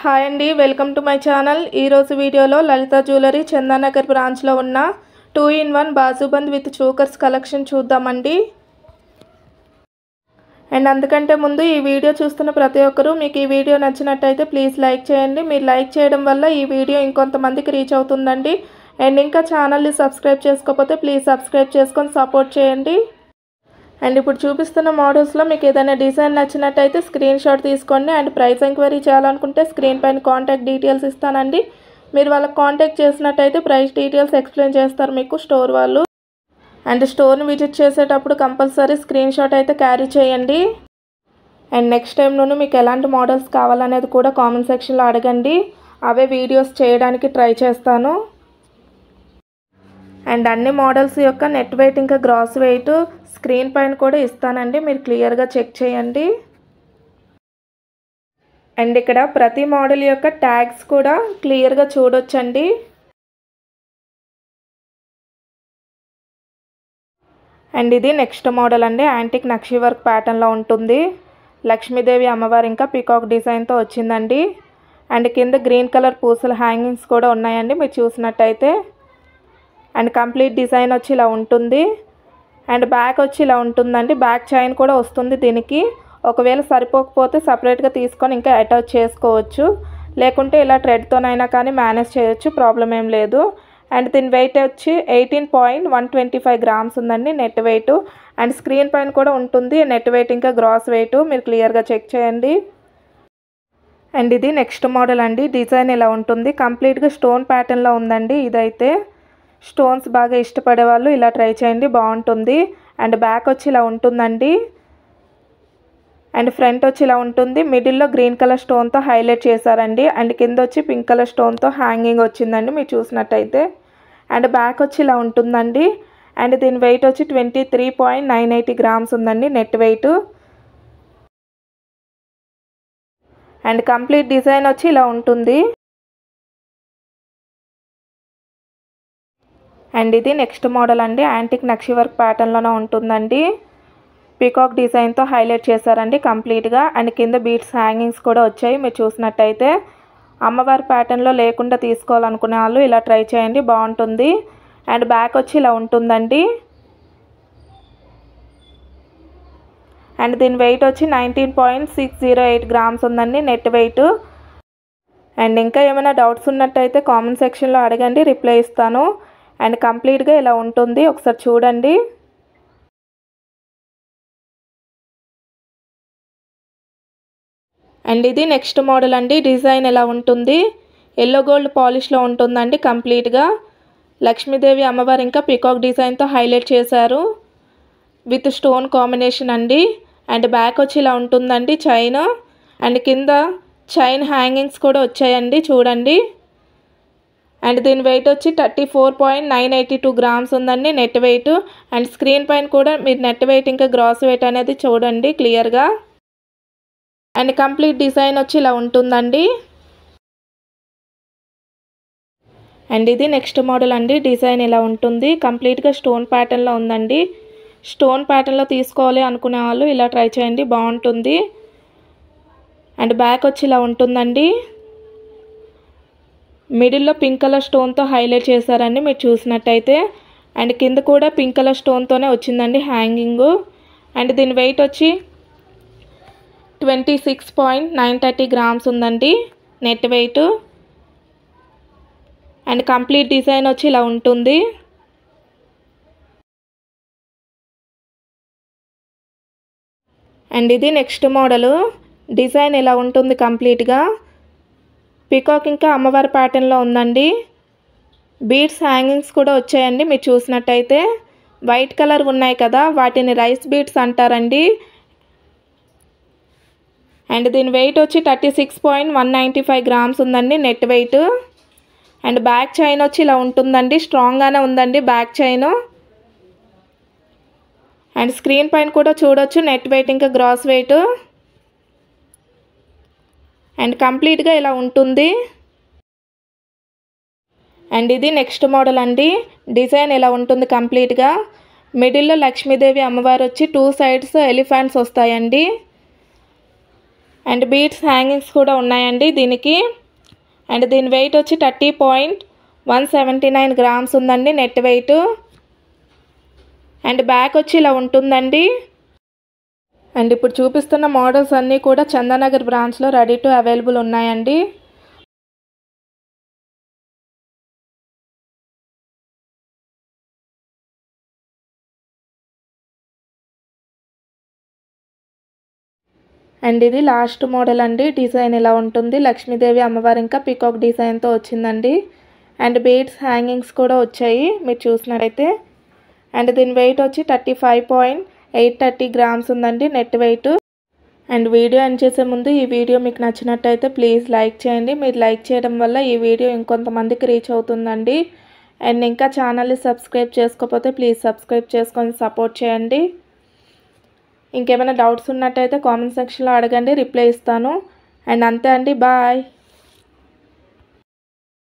Hi అండి, welcome to my channel. ఈరోజు వీడియోలో లలిత జ్యువెలరీ చందానగర్ బ్రాంచ్లో ఉన్న 2-in-1 bajuband with chokers collection చూద్దామండి. అండ్ అందుకంటే ముందు ఈ వీడియో చూస్తున్న ప్రతి ఒక్కరూ మీకు ఈ వీడియో నచ్చినట్టయితే ప్లీజ్ లైక్ చేయండి. మీరు లైక్ చేయడం వల్ల ఈ వీడియో ఇంకొంతమందికి రీచ్ అవుతుందండి. అండ్ ఇంకా ఛానల్ని సబ్స్క్రైబ్ చేసుకోకపోతే ప్లీజ్ సబ్స్క్రైబ్ చేసుకొని సపోర్ట్ చేయండి. అండ్ ఇప్పుడు చూపిస్తున్న మోడల్స్లో మీకు ఏదైనా డిజైన్ నచ్చినట్టయితే స్క్రీన్ షాట్ తీసుకోండి. అండ్ ప్రైస్ ఎంక్వైరీ చేయాలనుకుంటే స్క్రీన్ పైన కాంటాక్ట్ డీటెయిల్స్ ఇస్తానండి. మీరు వాళ్ళకి కాంటాక్ట్ చేసినట్టయితే ప్రైస్ డీటెయిల్స్ ఎక్స్ప్లెయిన్ చేస్తారు మీకు స్టోర్ వాళ్ళు. అండ్ స్టోర్ని విజిట్ చేసేటప్పుడు కంపల్సరీ స్క్రీన్ షాట్ అయితే క్యారీ చేయండి. అండ్ నెక్స్ట్ టైంలోనూ మీకు ఎలాంటి మోడల్స్ కావాలనేది కూడా కామెంట్ సెక్షన్లో అడగండి. అవే వీడియోస్ చేయడానికి ట్రై చేస్తాను. అండ్ అన్ని మోడల్స్ యొక్క నెట్ వెయిట్ ఇంకా గ్రాస్ వెయిట్ స్క్రీన్ పైన కూడా ఇస్తానండి, మీరు క్లియర్గా చెక్ చేయండి. అండ్ ఇక్కడ ప్రతి మోడల్ యొక్క ట్యాగ్స్ కూడా క్లియర్గా చూడొచ్చండి. అండ్ ఇది నెక్స్ట్ మోడల్ అండి, యాంటిక్ నక్షి వర్క్ ప్యాటర్న్లో ఉంటుంది. లక్ష్మీదేవి అమ్మవారు ఇంకా పీకాక్ డిజైన్తో వచ్చిందండి. అండ్ కింద గ్రీన్ కలర్ పూసల హ్యాంగింగ్స్ కూడా ఉన్నాయండి మీరు చూసినట్టయితే. అండ్ కంప్లీట్ డిజైన్ వచ్చి ఇలా ఉంటుంది. అండ్ బ్యాక్ వచ్చి ఇలా ఉంటుందండి. బ్యాక్ చైన్ కూడా వస్తుంది దీనికి. ఒకవేళ సరిపోకపోతే సపరేట్గా తీసుకొని ఇంకా అటాచ్ చేసుకోవచ్చు, లేకుంటే ఇలా థ్రెడ్తోనైనా కానీ మేనేజ్ చేయొచ్చు, ప్రాబ్లం ఏం లేదు. అండ్ దీని వెయిట్ వచ్చి 18.125 గ్రామ్స్ ఉందండి నెట్ వెయిట్. అండ్ స్క్రీన్ పైన కూడా ఉంటుంది నెట్ వెయిట్ ఇంకా గ్రాస్ వెయిట్, మీరు క్లియర్గా చెక్ చేయండి. అండ్ ఇది నెక్స్ట్ మోడల్ అండి. డిజైన్ ఇలా ఉంటుంది, కంప్లీట్గా స్టోన్ ప్యాటర్న్లో ఉందండి. ఇదైతే స్టోన్స్ బాగా ఇష్టపడే వాళ్ళు ఇలా ట్రై చేయండి, బాగుంటుంది. అండ్ బ్యాక్ వచ్చి ఇలా ఉంటుందండి. అండ్ ఫ్రంట్ వచ్చి ఇలా ఉంటుంది. మిడిల్లో గ్రీన్ కలర్ స్టోన్తో హైలైట్ చేశారండి. అండ్ కింద వచ్చి పింక్ కలర్ స్టోన్తో హ్యాంగింగ్ వచ్చిందండి మీరు చూసినట్టయితే. అండ్ బ్యాక్ వచ్చి ఇలా ఉంటుందండి. అండ్ దీని వెయిట్ వచ్చి 23.980 గ్రామ్స్ ఉందండి net weight. And complete design వచ్చి ఇలా ఉంటుంది. అండ్ ఇది నెక్స్ట్ మోడల్ అండి, యాంటిక్ నక్షి వర్క్ ప్యాటర్న్లోనే ఉంటుందండి. పీకాక్ డిజైన్తో హైలైట్ చేశారండి కంప్లీట్గా. అండ్ కింద బీడ్స్ హ్యాంగింగ్స్ కూడా వచ్చాయి మీరు చూసినట్టయితే. అమ్మవారి ప్యాటర్న్లో లేకుండా తీసుకోవాలనుకునే వాళ్ళు ఇలా ట్రై చేయండి, బాగుంటుంది. అండ్ బ్యాక్ వచ్చి ఇలా ఉంటుందండి. అండ్ దీని వెయిట్ వచ్చి 19.608 గ్రామ్స్ ఉందండి నెట్ వెయిట్. అండ్ ఇంకా ఏమైనా డౌట్స్ ఉన్నట్టయితే కామెంట్ సెక్షన్లో అడగండి, రిప్లై ఇస్తాను. అండ్ కంప్లీట్గా ఇలా ఉంటుంది, ఒకసారి చూడండి. అండ్ ఇది నెక్స్ట్ మోడల్ అండి. డిజైన్ ఎలా ఉంటుంది, ఎల్లో గోల్డ్ పాలిష్లో ఉంటుందండి కంప్లీట్గా. లక్ష్మీదేవి అమ్మవారు ఇంకా పీకాక్ డిజైన్తో హైలైట్ చేశారు విత్ స్టోన్ కాంబినేషన్ అండి. అండ్ బ్యాక్ వచ్చి ఇలా ఉంటుందండి చైన్. అండ్ కింద చైన్ హ్యాంగింగ్స్ కూడా వచ్చాయండి చూడండి. అండ్ దీని వెయిట్ వచ్చి 34.982 గ్రామ్స్ ఉందండి నెట్ వెయిట్. అండ్ స్క్రీన్ పైన కూడా మీరు నెట్ వెయిట్ ఇంకా గ్రాస్ వెయిట్ అనేది చూడండి క్లియర్గా. అండ్ కంప్లీట్ డిజైన్ వచ్చి ఇలా ఉంటుందండి. అండ్ ఇది నెక్స్ట్ మోడల్ అండి. డిజైన్ ఇలా ఉంటుంది, కంప్లీట్గా స్టోన్ ప్యాటర్న్లో ఉందండి. స్టోన్ ప్యాటర్న్లో తీసుకోవాలి అనుకునే వాళ్ళు ఇలా ట్రై చేయండి, బాగుంటుంది. అండ్ బ్యాక్ వచ్చి ఇలా ఉంటుందండి. మిడిల్లో పింక్ కలర్ స్టోన్తో హైలైట్ చేశారండి మీరు చూసినట్టయితే. అండ్ కింద కూడా పింక్ కలర్ స్టోన్తోనే వచ్చిందండి హ్యాంగింగ్. అండ్ దీని వెయిట్ వచ్చి 26.930 గ్రామ్స్ ఉందండి net weight. And complete design వచ్చి ఇలా ఉంటుంది. అండ్ ఇది నెక్స్ట్ మోడల్. డిజైన్ ఇలా ఉంటుంది కంప్లీట్గా. పీకాక్ ఇంకా అమ్మవారి ప్యాటర్న్లో ఉందండి. బీడ్స్ హ్యాంగింగ్స్ కూడా వచ్చాయండి మీరు చూసినట్టయితే. వైట్ కలర్ ఉన్నాయి కదా, వాటిని రైస్ బీడ్స్ అంటారండి. అండ్ దీని వెయిట్ వచ్చి 36.195 గ్రామ్స్ ఉందండి net weight. And back chain వచ్చి ఇలా ఉంటుందండి, స్ట్రాంగ్గానే ఉందండి బ్యాక్ చైన్. అండ్ స్క్రీన్ పైన కూడా చూడొచ్చు నెట్ వెయిట్ ఇంకా గ్రాస్ వెయిట్. అండ్ కంప్లీట్గా ఇలా ఉంటుంది. అండ్ ఇది నెక్స్ట్ మోడల్ అండి. డిజైన్ ఇలా ఉంటుంది కంప్లీట్గా. మిడిల్లో లక్ష్మీదేవి అమ్మవారు వచ్చి 2 సైడ్స్ ఎలిఫెంట్స్ వస్తాయండి. అండ్ బీడ్స్ హ్యాంగింగ్స్ కూడా ఉన్నాయండి దీనికి. అండ్ దీని వెయిట్ వచ్చి 30.179 గ్రామ్స్ ఉందండి నెట్ వెయిట్. అండ్ బ్యాక్ వచ్చి ఇలా ఉంటుందండి. అండ్ ఇప్పుడు చూపిస్తున్న మోడల్స్ అన్నీ కూడా చందానగర్ బ్రాంచ్లో రెడీ టు అవైలబుల్ ఉన్నాయండి. అండ్ ఇది లాస్ట్ మోడల్ అండి. డిజైన్ ఇలా ఉంటుంది. లక్ష్మీదేవి అమ్మవారు ఇంకా పీకాక్ డిజైన్తో వచ్చిందండి. అండ్ బీడ్స్ హ్యాంగింగ్స్ కూడా వచ్చాయి మీరు చూసినట్టయితే. అండ్ దీని వెయిట్ వచ్చి 35.830 గ్రామ్స్ ఉందండి net weight. And video end చేసే ముందు ఈ వీడియో మీకు నచ్చినట్టయితే ప్లీజ్ లైక్ చేయండి. మీరు లైక్ చేయడం వల్ల ఈ వీడియో ఇంకొంతమందికి రీచ్ అవుతుందండి. అండ్ ఇంకా ఛానల్ని సబ్స్క్రైబ్ చేసుకోకపోతే ప్లీజ్ సబ్స్క్రైబ్ చేసుకొని సపోర్ట్ చేయండి. ఇంకేమైనా డౌట్స్ ఉన్నట్టయితే కామెంట్ సెక్షన్లో అడగండి, రిప్లై ఇస్తాను. అండ్ అంతే అండి, బాయ్.